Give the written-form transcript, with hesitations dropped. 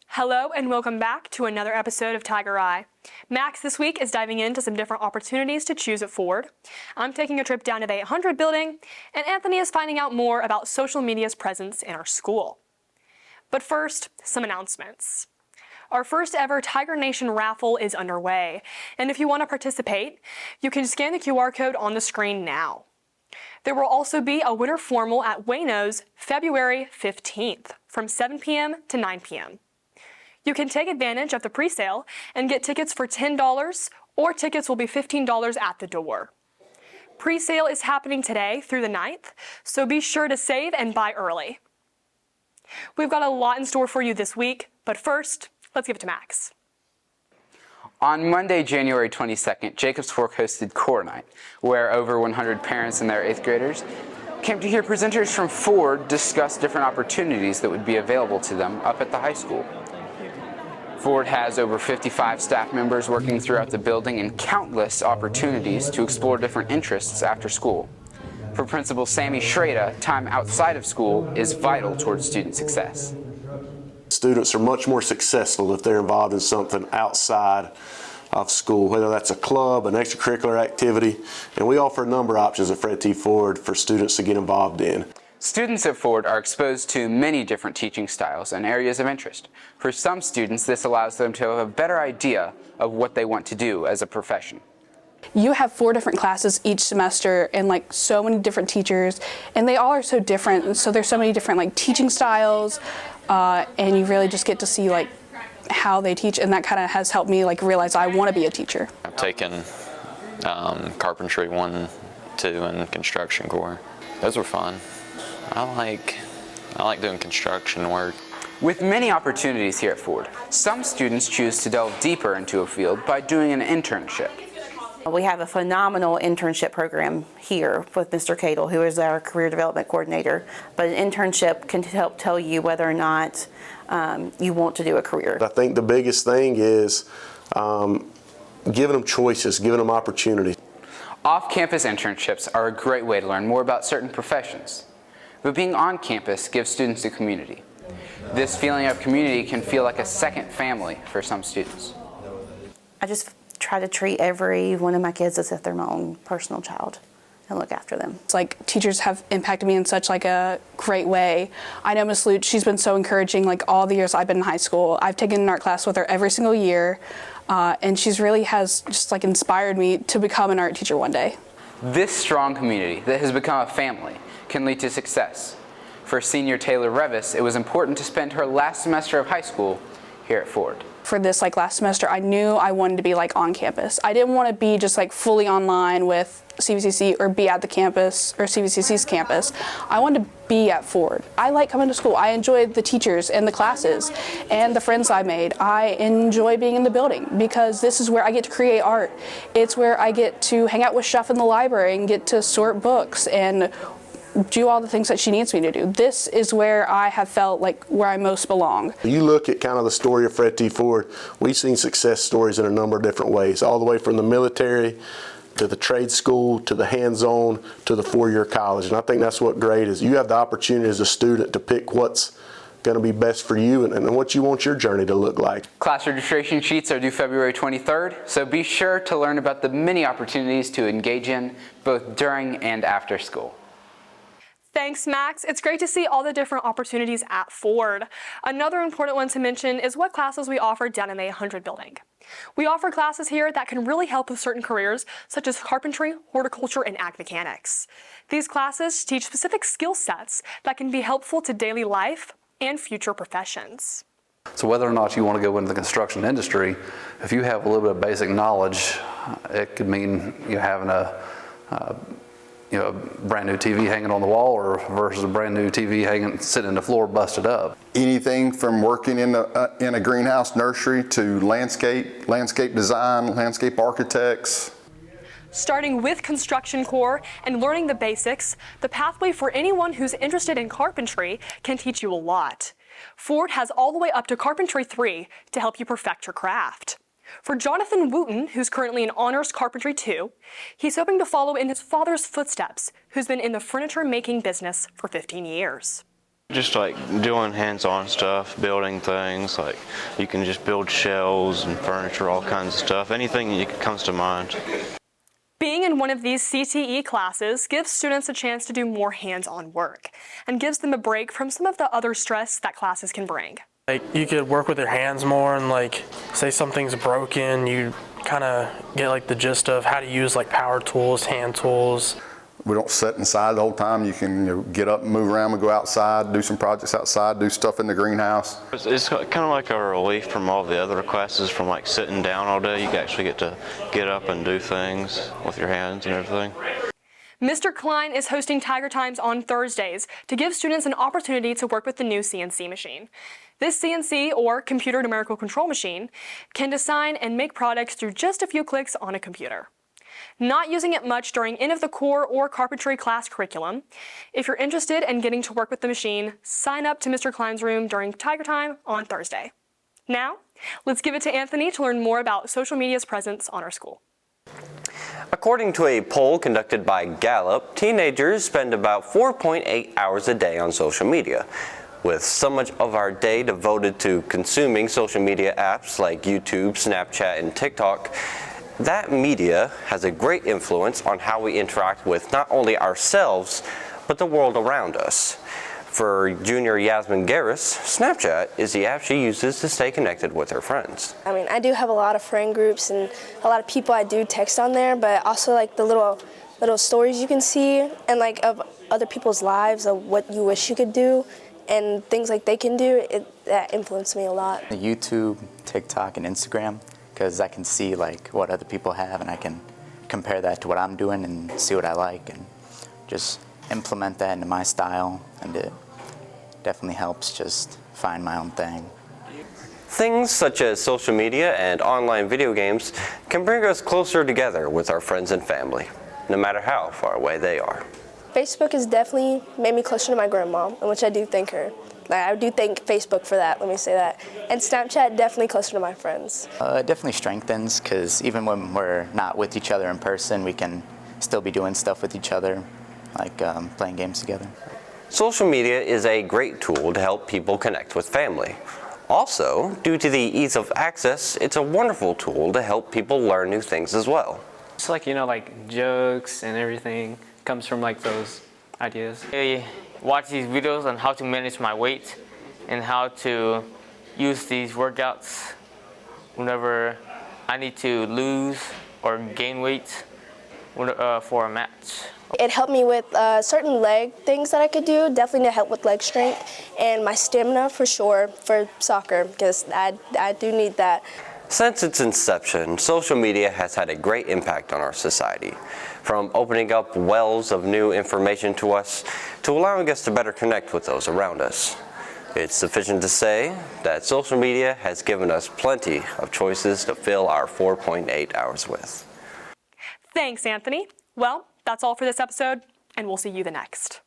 Hello and welcome back to another episode of Tiger Eye. Max this week is diving into some different opportunities to choose at Ford. I'm taking a trip down to the E11 building, and Anthony is finding out more about social media's presence in our school. But first, some announcements. Our first ever Tiger Nation raffle is underway, and if you want to participate, you can scan the QR code on the screen now. There will also be a winter formal at Wayno's February 15th from 7 p.m. to 9 p.m. You can take advantage of the pre-sale and get tickets for $10, or tickets will be $15 at the door. Pre-sale is happening today through the 9th, so be sure to save and buy early. We've got a lot in store for you this week, but first, let's give it to Max. On Monday, January 22nd, Jacobs Fork hosted Core Night, where over 100 parents and their 8th graders came to hear presenters from Ford discuss different opportunities that would be available to them up at the high school. Ford has over 55 staff members working throughout the building and countless opportunities to explore different interests after school. For Principal Sammy Schrader, time outside of school is vital towards student success. Students are much more successful if they're involved in something outside of school, whether that's a club, an extracurricular activity, and we offer a number of options at Fred T. Ford for students to get involved in. Students at Ford are exposed to many different teaching styles and areas of interest. For some students, this allows them to have a better idea of what they want to do as a profession. You have 4 different classes each semester and like so many different teachers, and they all are so different, and so there's so many different like teaching styles, and you really just get to see like how they teach, and that kind of has helped me like realize I want to be a teacher. I've taken carpentry 1, 2, and construction core. Those were fun. I like doing construction work. With many opportunities here at Ford, some students choose to delve deeper into a field by doing an internship. We have a phenomenal internship program here with Mr. Cadle, who is our career development coordinator. But an internship can help tell you whether or not you want to do a career. I think the biggest thing is giving them choices, giving them opportunities. Off-campus internships are a great way to learn more about certain professions. But being on campus gives students a community. This feeling of community can feel like a second family for some students. I just try to treat every one of my kids as if they're my own personal child and look after them. It's like teachers have impacted me in such like a great way. I know Miss Lute, she's been so encouraging like all the years I've been in high school. I've taken an art class with her every single year, and she's really has just like inspired me to become an art teacher one day. This strong community that has become a family can lead to success. For senior Taylor Revis, it was important to spend her last semester of high school here at Ford. For this like last semester, I knew I wanted to be like on campus. I didn't want to be just like fully online with CVCC or be at the campus or CVCC's campus. I wanted to be at Ford. I like coming to school. I enjoyed the teachers and the classes and the friends I made. I enjoy being in the building because this is where I get to create art. It's where I get to hang out with Chef in the library and get to sort books and do all the things that she needs me to do. This is where I have felt like where I most belong. You look at kind of the story of Fred T. Ford, we've seen success stories in a number of different ways, all the way from the military to the trade school to the hands-on to the 4-year college. And I think that's what great is. You have the opportunity as a student to pick what's going to be best for you and what you want your journey to look like. Class registration sheets are due February 23rd, so be sure to learn about the many opportunities to engage in both during and after school. Thanks, Max. It's great to see all the different opportunities at Ford. Another important one to mention is what classes we offer down in the E11 building. We offer classes here that can really help with certain careers, such as carpentry, horticulture, and ag mechanics. These classes teach specific skill sets that can be helpful to daily life and future professions. So whether or not you want to go into the construction industry, if you have a little bit of basic knowledge, it could mean you having a brand new TV hanging on the wall or versus a brand new TV sitting on the floor busted up. Anything from working in a greenhouse nursery to landscape design, landscape architects. Starting with construction core and learning the basics, the pathway for anyone who's interested in carpentry can teach you a lot. Ford has all the way up to Carpentry 3 to help you perfect your craft. For Jonathan Wooten, who's currently in Honors Carpentry 2, he's hoping to follow in his father's footsteps, who's been in the furniture making business for 15 years. Just like doing hands-on stuff, building things, like you can just build shelves and furniture, all kinds of stuff, anything that comes to mind. Being in one of these CTE classes gives students a chance to do more hands-on work and gives them a break from some of the other stress that classes can bring. Like you could work with your hands more and like say something's broken, you kind of get like the gist of how to use like power tools, hand tools. We don't sit inside the whole time. You can get up and move around and go outside, do some projects outside, do stuff in the greenhouse. It's kind of like a relief from all the other classes, from like sitting down all day. You actually get to get up and do things with your hands and everything. Mr. Klein is hosting Tiger Times on Thursdays to give students an opportunity to work with the new CNC machine. This CNC, or computer numerical control machine, can design and make products through just a few clicks on a computer. Not using it much during any of the core or carpentry class curriculum. If you're interested in getting to work with the machine, sign up to Mr. Klein's room during Tiger Time on Thursday. Now, let's give it to Anthony to learn more about social media's presence on our school. According to a poll conducted by Gallup, teenagers spend about 4.8 hours a day on social media. With so much of our day devoted to consuming social media apps like YouTube, Snapchat, and TikTok, that media has a great influence on how we interact with not only ourselves, but the world around us. For junior Yasmin Garris, Snapchat is the app she uses to stay connected with her friends. I mean, I do have a lot of friend groups and a lot of people I do text on there, but also like the little stories you can see and like of other people's lives of what you wish you could do and things like they can do, that influenced me a lot. YouTube, TikTok, and Instagram, because I can see like what other people have and I can compare that to what I'm doing and see what I like and just implement that into my style, and it definitely helps just find my own thing. Things such as social media and online video games can bring us closer together with our friends and family, no matter how far away they are. Facebook has definitely made me closer to my grandma, in which I do thank her. I do thank Facebook for that, let me say that. And Snapchat, definitely closer to my friends. It definitely strengthens, because even when we're not with each other in person, we can still be doing stuff with each other, like playing games together. Social media is a great tool to help people connect with family. Also, due to the ease of access, it's a wonderful tool to help people learn new things as well. It's like, like jokes and everything comes from like those ideas. I watch these videos on how to manage my weight and how to use these workouts whenever I need to lose or gain weight for a match. It helped me with certain leg things that I could do, definitely to help with leg strength, and my stamina for sure for soccer, because I do need that. Since its inception, social media has had a great impact on our society, from opening up wells of new information to us to allowing us to better connect with those around us. It's sufficient to say that social media has given us plenty of choices to fill our 4.8 hours with. Thanks, Anthony. Well, that's all for this episode, and we'll see you the next.